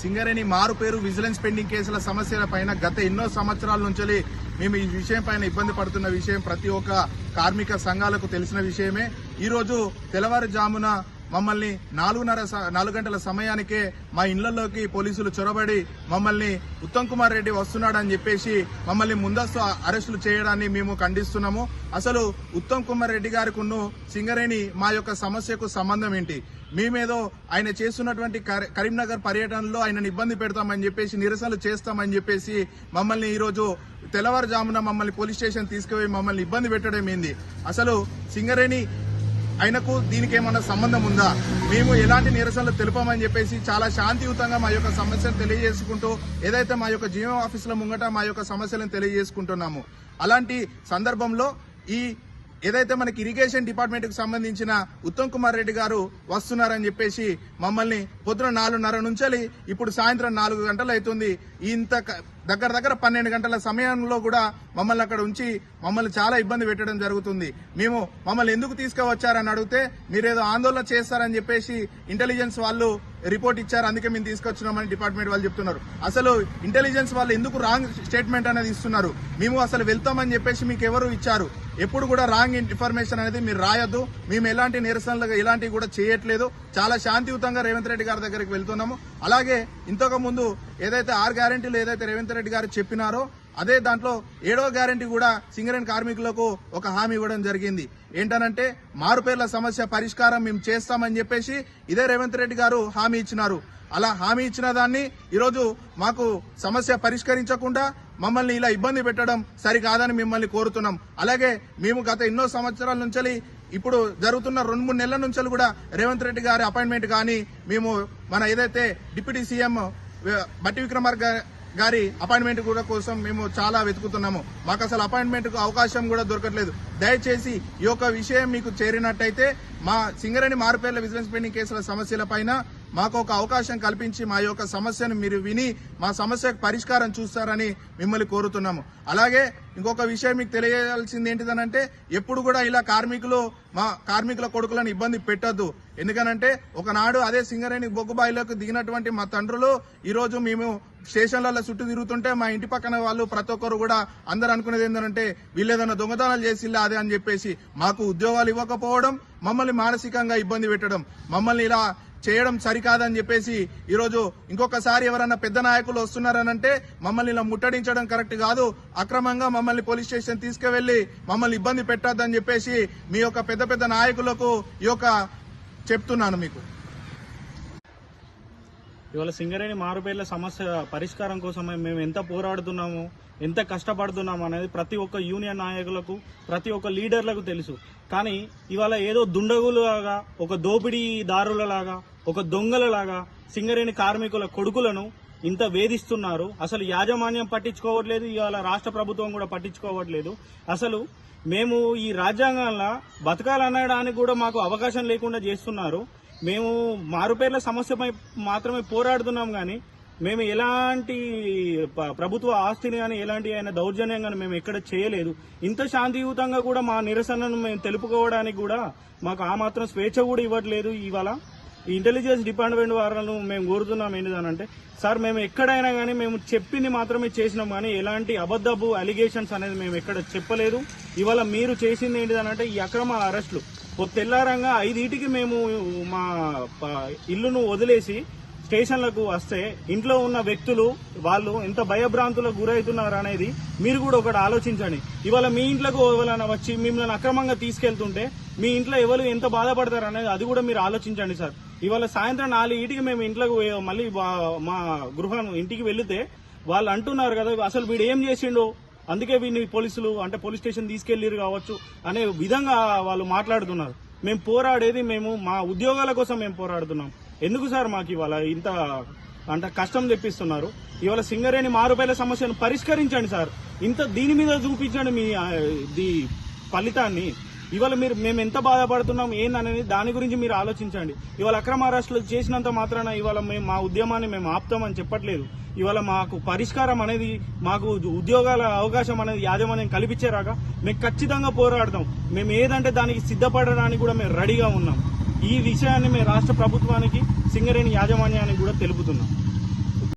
సింగరేణి మారు పేరు vigilance pending కేసుల సమస్యల పైన గత ఎన్నో సంవత్సరాల నుంచి మేము ఈ విషయం పైన ఇబ్బంది పడుతున్న విషయం ప్రతి ఒక్క కార్మిక సంఘాలకు తెలిసిన విషయమే. ఈరోజు తెల్లవారుజామున మమ్మల్ని 4 గంటల సమయానికే మా ఇళ్లలోకి పోలీసులు చొరబడి మమ్మల్ని ఉత్తమ్ కుమార్ రెడ్డి వస్తున్నాడని చెప్పేసి మమ్మల్ని ముందస్తు అరెస్టులు చేయడాన్ని మేము ఖండిస్తున్నాము. అసలు ఉత్తమ్ కుమార్ రెడ్డి గారికి సింగరేణి మా యొక్క సమస్యకు సంబంధం ఏంటి? మేమేదో ఆయన చేస్తున్నటువంటి కరీంనగర్ పర్యటనలో ఆయనను ఇబ్బంది పెడతామని చెప్పేసి నిరసనలు చేస్తామని చెప్పేసి మమ్మల్ని ఈరోజు తెల్లవారుజామున మమ్మల్ని పోలీస్ స్టేషన్ తీసుకుపోయి మమ్మల్ని ఇబ్బంది పెట్టడం ఏంది? అసలు సింగరేణి ఆయనకు దీనికి ఏమన్నా సంబంధం ఉందా? మేము ఎలాంటి నిరసనలు తెలుపమని చెప్పేసి చాలా శాంతియుతంగా మా యొక్క సమస్యలు తెలియజేసుకుంటూ ఏదైతే మా యొక్క జీవో ఆఫీసుల ముంగట మా యొక్క సమస్యలను తెలియజేసుకుంటున్నాము. అలాంటి సందర్భంలో ఏదైతే మనకి ఇరిగేషన్ డిపార్ట్మెంట్ కు సంబంధించిన ఉత్తమ్ కుమార్ రెడ్డి గారు వస్తున్నారని చెప్పేసి మమ్మల్ని పొద్దున 4:30 నుంచి ఇప్పుడు సాయంత్రం 4 గంటలు అవుతుంది. ఇంత దగ్గర 12 గంటల సమయంలో కూడా మమ్మల్ని అక్కడ ఉంచి మమ్మల్ని చాలా ఇబ్బంది పెట్టడం జరుగుతుంది. మమ్మల్ని ఎందుకు తీసుకువచ్చారని అడిగితే మీరేదో ఆందోళన చేస్తారని చెప్పేసి ఇంటెలిజెన్స్ వాళ్ళు రిపోర్ట్ ఇచ్చారు, అందుకే మేము తీసుకొచ్చినామని డిపార్ట్మెంట్ వాళ్ళు చెప్తున్నారు. అసలు ఇంటెలిజెన్స్ వాళ్ళు ఎందుకు రాంగ్ స్టేట్మెంట్ అనేది ఇస్తున్నారు? మేము అసలు వెళ్తామని చెప్పేసి మీకు ఎవరు ఇచ్చారు? ఎప్పుడు కూడా రాంగ్ ఇన్ఫర్మేషన్ అనేది మీరు రాయొద్దు. మేము ఎలాంటి నిరసనలు ఇలాంటివి కూడా చేయట్లేదు. చాలా శాంతియుతంగా రేవంత్ రెడ్డి గారి దగ్గరికి వెళ్తున్నాము. అలాగే ఇంతకు ముందు ఏదైతే 6 గ్యారెంటీలు ఏదైతే రేవంత్ రెడ్డి గారు చెప్పినారో అదే దాంట్లో 7వ గ్యారెంటీ కూడా సింగరేణి కార్మికులకు ఒక హామీ ఇవ్వడం జరిగింది. ఏంటనంటే మారుపేర్ల సమస్య పరిష్కారం మేము చేస్తామని చెప్పేసి ఇదే రేవంత్ రెడ్డి గారు హామీ ఇచ్చినారు. అలా హామీ ఇచ్చిన దాన్ని ఈరోజు మాకు సమస్య పరిష్కరించకుండా మమ్మల్ని ఇలా ఇబ్బంది పెట్టడం సరికాదని మిమ్మల్ని కోరుతున్నాం. అలాగే మేము గత ఎన్నో సంవత్సరాల నుంచి ఇప్పుడు జరుగుతున్న 2-3 నెలల నుంచి కూడా రేవంత్ రెడ్డి గారి అపాయింట్మెంట్ కానీ మేము మన ఏదైతే డిప్యూటీ సీఎం బట్టి విక్రమార్క గారి అపాయింట్మెంట్ కూడా కోసం మేము చాలా వెతుకుతున్నాము. మాకు అసలు అపాయింట్మెంట్ కు అవకాశం కూడా దొరకట్లేదు. దయచేసి ఈ యొక్క విషయం మీకు చేరినట్టయితే మా సింగరేణి మారుపేర్ల విజిలెన్స్ పెండింగ్ కేసుల సమస్యల పైన మాకు ఒక అవకాశం కల్పించి మా యొక్క సమస్యను మీరు విని మా సమస్యకు పరిష్కారం చూస్తారని మిమ్మల్ని కోరుతున్నాము. అలాగే ఇంకొక విషయం మీకు తెలియజేయాల్సింది ఏంటిదనంటే ఎప్పుడు కూడా ఇలా మా కార్మికుల కొడుకులను ఇబ్బంది పెట్టొద్దు. ఎందుకనంటే ఒకనాడు అదే సింగరేణి బొగ్గుబాయిలోకి దిగినటువంటి మా తండ్రులు ఈరోజు మేము స్టేషన్లలో చుట్టూ తిరుగుతుంటే మా ఇంటి పక్కన వాళ్ళు ప్రతి ఒక్కరు కూడా అందరు అనుకునేది ఏంటంటే వీళ్ళేదన్నా దొంగతనాలు చేసిల్లా అదే అని చెప్పేసి మాకు ఉద్యోగాలు ఇవ్వకపోవడం, మమ్మల్ని మానసికంగా ఇబ్బంది పెట్టడం, మమ్మల్ని ఇలా చేయడం సరికాదని చెప్పేసి ఈరోజు ఇంకొకసారి ఎవరన్నా పెద్ద నాయకులు వస్తున్నారనంటే మమ్మల్ని ఇలా ముట్టడించడం కరెక్ట్ కాదు. అక్రమంగా మమ్మల్ని పోలీస్ స్టేషన్ తీసుకువెళ్లి మమ్మల్ని ఇబ్బంది పెట్టొద్దని చెప్పేసి మీ యొక్క పెద్ద నాయకులకు ఈ యొక్క చెప్తున్నాను. మీకు ఇవాళ సింగరేణి మారుపేర్ల సమస్య పరిష్కారం కోసం మేము ఎంత పోరాడుతున్నాము, ఎంత కష్టపడుతున్నాము అనేది ప్రతి ఒక్క యూనియన్ నాయకులకు, ప్రతి ఒక్క లీడర్లకు తెలుసు. కానీ ఇవాళ ఏదో దుండగులాగా, ఒక దోపిడీదారులలాగా, ఒక దొంగలలాగా సింగరేణి కార్మికుల కొడుకులను ఇంత వేధిస్తున్నారు. అసలు యాజమాన్యం పట్టించుకోవట్లేదు, ఇవాళ రాష్ట్ర ప్రభుత్వం కూడా పట్టించుకోవట్లేదు. అసలు మేము ఈ రాజ్యాంగంలో బతకాలనడానికి కూడా మాకు అవకాశం లేకుండా చేస్తున్నారు. మేము మారుపేర్ల సమస్యపై మాత్రమే పోరాడుతున్నాం, కానీ మేము ఎలాంటి ప్రభుత్వ ఆస్తిని కానీ ఎలాంటి అయినా దౌర్జన్యం కానీ మేము ఎక్కడ చేయలేదు. ఇంత శాంతియుతంగా కూడా మా నిరసనను మేము తెలుపుకోవడానికి కూడా మాకు ఆ మాత్రం స్వేచ్ఛ కూడా ఇవ్వట్లేదు. ఇవాళ ఈ ఇంటెలిజెన్స్ డిపార్ట్మెంట్ వారిని మేము కోరుతున్నాం ఏంటిదనంటే, సార్ మేము ఎక్కడైనా కానీ మేము చెప్పింది మాత్రమే చేసినాం, కానీ ఎలాంటి అబద్ధపు అలిగేషన్స్ అనేది మేము ఎక్కడ చెప్పలేదు. ఇవాళ మీరు చేసింది ఏంటిదనంటే ఈ అక్రమ అరెస్టులు. తెల్లారంగా 5ంటికి మేము మా ఇల్లును వదిలేసి స్టేషన్లకు వస్తే ఇంట్లో ఉన్న వ్యక్తులు వాళ్ళు ఎంత భయభ్రాంతులకు గురవుతున్నారు అనేది మీరు కూడా ఒకటి ఆలోచించండి. ఇవాళ మీ ఇంట్లోకి ఎవరైనా వచ్చి మిమ్మల్ని అక్రమంగా తీసుకెళ్తుంటే మీ ఇంట్లో ఎవరు ఎంత బాధపడతారు అనేది అది కూడా మీరు ఆలోచించండి సార్. ఇవాళ సాయంత్రం 4ంటికి మేము ఇంట్లోకి మళ్ళీ మా గృహం ఇంటికి వెళితే వాళ్ళు అంటున్నారు కదా అసలు వీడు ఏం చేసిండో, అందుకే వీడిని పోలీసులు అంటే పోలీస్ స్టేషన్ తీసుకెళ్లిరు కావచ్చు అనే విధంగా వాళ్ళు మాట్లాడుతున్నారు. మేము పోరాడేది మా ఉద్యోగాల కోసం మేము పోరాడుతున్నాం. ఎందుకు సార్ మాకు ఇవాళ ఇంత అంటే కష్టం తెప్పిస్తున్నారు? ఇవాళ సింగరేణి మారుపేర్ల సమస్యను పరిష్కరించండి సార్. దీని మీద చూపించండి మీ ఫలితాన్ని. ఇవాళ మేము ఎంత బాధపడుతున్నాం ఏందనేది దాని గురించి మీరు ఆలోచించండి. ఇవాళ అక్రమ అరెస్టులు చేసినంత మాత్రాన ఇవాళ మా ఉద్యమాన్ని మేము ఆపుతామని చెప్పట్లేదు. ఇవాళ మాకు పరిష్కారం అనేది, మాకు ఉద్యోగాల అవకాశం అనేది యాజమాన్యం కల్పించేరాగా మేము ఖచ్చితంగా పోరాడతాం. మేము ఏదంటే దానికి సిద్ధపడడానికి కూడా మేము రెడీగా ఉన్నాం. ఈ విషయాన్ని మేము రాష్ట్ర ప్రభుత్వానికి, సింగరేణి యాజమాన్యానికి కూడా తెలుపుతున్నాం.